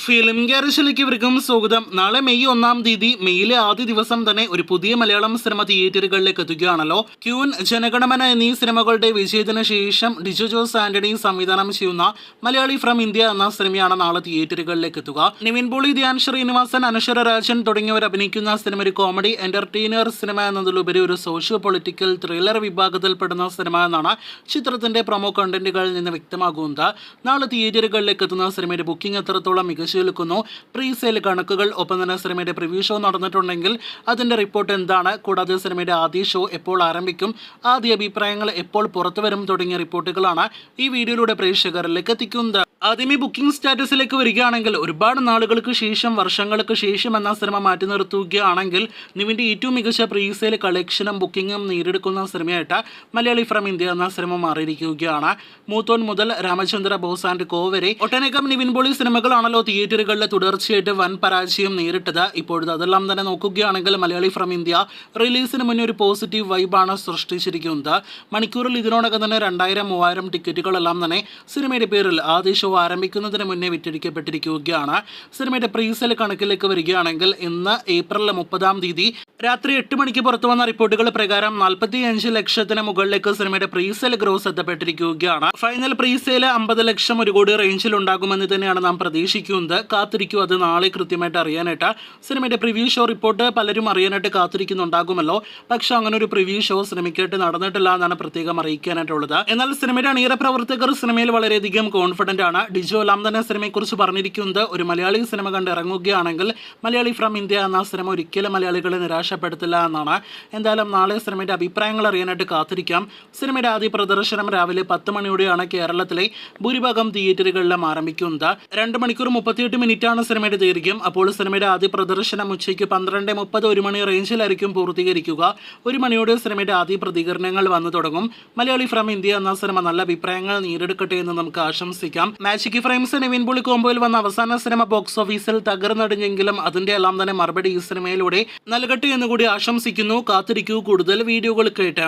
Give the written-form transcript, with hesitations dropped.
Film ഗാരേജിലേക്ക് ഇവർക്കും സ്വാഗതം. നാളെ മെയ് 1-ാം തീയതി, മെയിലെ ആദ്യ ദിവസം തന്നെ ഒരു പുതിയ മലയാളം സിനിമ തിയേറ്ററുകളിലേക്ക് എത്തുകയാണല്ലോ. ക്യൂൻ, ജനഗണമന എന്നീ സിനിമകളുടെ വിജയത്തിന് ശേഷം ഡിജോ ജോസ് ആന്റണി സംവിധാനം ചെയ്യുന്ന മലയാളി ഫ്രം ഇന്ത്യ എന്ന സിനിമയാണ് നാളെ തിയേറ്ററുകളിലേക്ക് എത്തുക. നിവിൻ പോളി, ധ്യാൻ ശ്രീനിവാസൻ, അനശ്വര രാജൻ തുടങ്ങിയവർ അഭിനയിക്കുന്ന സിനിമ ഒരു കോമഡി എന്റർടൈനർ സിനിമ എന്നതിലുപരി ഒരു സോഷ്യോ പൊളിറ്റിക്കൽ ത്രില്ലർ വിഭാഗത്തിൽപ്പെടുന്ന സിനിമ എന്നാണ് ചിത്രത്തിന്റെ പ്രൊമോ കണ്ടന്റുകളിൽ നിന്ന് വ്യക്തമാകുന്നത്. നാളെ തിയേറ്ററുകളിലേക്ക് എത്തുന്ന സിനിമയുടെ ബുക്കിംഗ് എത്രത്തോളം മികച്ചു നിൽക്കുന്നു, പ്രീ സെയിൽ കണക്കുകൾ, ഒപ്പം തന്നെ സിനിമയുടെ പ്രിവ്യൂ ഷോ നടന്നിട്ടുണ്ടെങ്കിൽ അതിന്റെ റിപ്പോർട്ട് എന്താണ്, കൂടാതെ സിനിമയുടെ ആദ്യ ഷോ എപ്പോൾ ആരംഭിക്കും, ആദ്യ അഭിപ്രായങ്ങൾ എപ്പോൾ പുറത്തു വരും തുടങ്ങിയ റിപ്പോർട്ടുകളാണ് ഈ വീഡിയോയിലൂടെ പ്രേക്ഷകരിലേക്ക് എത്തിക്കുന്നത്. ആദ്യമേ ബുക്കിംഗ് സ്റ്റാറ്റസിലേക്ക് വരികയാണെങ്കിൽ, ഒരുപാട് നാളുകൾക്ക് ശേഷം, വർഷങ്ങൾക്ക് ശേഷം എന്ന സിനിമ മാറ്റി നിർത്തുകയാണെങ്കിൽ നിവിന്റെ ഏറ്റവും മികച്ച പ്രീ സെയിൽ കളക്ഷനും ബുക്കിംഗും നേടിയെടുക്കുന്ന സിനിമയായിട്ട് മലയാളി ഫ്രം ഇന്ത്യ എന്ന സിനിമ മാറിയിരിക്കുകയാണ്. മൂത്തോൻ മുതൽ രാമചന്ദ്ര ബോസ് ആൻഡ് കോ വരെ ഒട്ടനേകം നിവിൻ പോളി സിനിമകളാണല്ലോ തിയേറ്ററുകളിൽ തുടർച്ചയായിട്ട് വൻ പരാജയം നേരിട്ടത്. ഇപ്പോഴത്തെ അതെല്ലാം തന്നെ നോക്കുകയാണെങ്കിൽ മലയാളി ഫ്രം ഇന്ത്യ റിലീസിന് മുന്നേ ഒരു പോസിറ്റീവ് വൈബാണ് സൃഷ്ടിച്ചിരിക്കുന്നത്. മണിക്കൂറിൽ ഇതിനോടകം തന്നെ 2000-3000 ടിക്കറ്റുകളെല്ലാം തന്നെ സിനിമയുടെ പേരിൽ ആദ്യ ഷോ ആരംഭിക്കുന്നതിന് മുന്നേ വിറ്റഴിക്കപ്പെട്ടിരിക്കുകയാണ്. സിനിമയുടെ പ്രീസെയിൽ കണക്കിലേക്ക് വരികയാണെങ്കിൽ ഇന്ന് ഏപ്രിൽ 30-ാം തീയതി രാത്രി 8 മണിക്ക് പുറത്തു വന്ന റിപ്പോർട്ടുകൾ പ്രകാരം 45 ലക്ഷത്തിന് മുകളിലേക്ക് സിനിമയുടെ പ്രീസെയിൽ ഗ്രോസ് എത്തപ്പെട്ടിരിക്കുകയാണ്. ഫൈനൽ പ്രീസെയിൽ 50 ലക്ഷം, 1 കോടി റേഞ്ചിൽ ഉണ്ടാകുമെന്ന് തന്നെയാണ് നാം പ്രതീക്ഷിക്കുന്നത്. കാത്തിരിക്കും, അത് നാളെ കൃത്യമായിട്ട് അറിയാനായിട്ട്. സിനിമയുടെ പ്രിവ്യൂ ഷോ റിപ്പോർട്ട് പലരും അറിയാനായിട്ട് കാത്തിരിക്കുന്നുണ്ടാകുമല്ലോ. പക്ഷെ അങ്ങനെ ഒരു പ്രിവ്യൂ ഷോ സിനിമയ്ക്കായിട്ട് നടന്നിട്ടില്ല എന്നാണ് പ്രത്യേകം അറിയിക്കാനായിട്ടുള്ളത്. എന്നാൽ സിനിമയുടെ അണിയറ പ്രവർത്തകർ സിനിമയിൽ വളരെയധികം കോൺഫിഡന്റ് ആണ്. ഡിജോ എല്ലാം തന്നെ സിനിമയെക്കുറിച്ച് പറഞ്ഞിരിക്കുന്നത്, ഒരു മലയാളി സിനിമ കണ്ട് ഇറങ്ങുകയാണെങ്കിൽ മലയാളി ഫ്രം ഇന്ത്യ എന്ന സിനിമ ഒരിക്കലും മലയാളികളെ നിരാശപ്പെടുത്തില്ല എന്നാണ്. എന്തായാലും നാളെ സിനിമയുടെ അഭിപ്രായങ്ങൾ അറിയാനായിട്ട് കാത്തിരിക്കാം. സിനിമയുടെ ആദ്യ പ്രദർശനം രാവിലെ 10 മണിയോടെയാണ് കേരളത്തിലെ ഭൂരിഭാഗം തിയേറ്ററുകളിലും ആരംഭിക്കുന്നത്. 2 മണിക്കൂർ 38 മിനിറ്റാണ് സിനിമയുടെ ദൈർഘ്യം. അപ്പോൾ സിനിമയുടെ ആദ്യ പ്രദർശനം ഉച്ചയ്ക്ക് 12:30, 1 മണി റേഞ്ചിലായിരിക്കും പൂർത്തീകരിക്കുക. 1 മണിയോടെ സിനിമയുടെ ആദ്യ പ്രതികരണങ്ങൾ വന്നു തുടങ്ങും. മലയാളി ഫ്രം ഇന്ത്യ എന്ന സിനിമ നല്ല അഭിപ്രായങ്ങൾ നേടിയെടുക്കട്ടെ എന്ന് നമുക്ക് ആശംസിക്കാം. മാജിക് ഫ്രെയിംസ് നിവിൻ പോളി കോംബോയിൽ വന്ന അവസാന സിനിമ ബോക്സ് ഓഫീസിൽ തകർന്നടിഞ്ഞെങ്കിലും അതിന്റെ എല്ലാം തന്നെ മറുപടി ഈ സിനിമയിലൂടെ നൽകട്ടെ എന്നുകൂടി ആശംസിക്കുന്നു. കാത്തിരിക്കൂ കൂടുതൽ വീഡിയോകൾ കേട്ട്.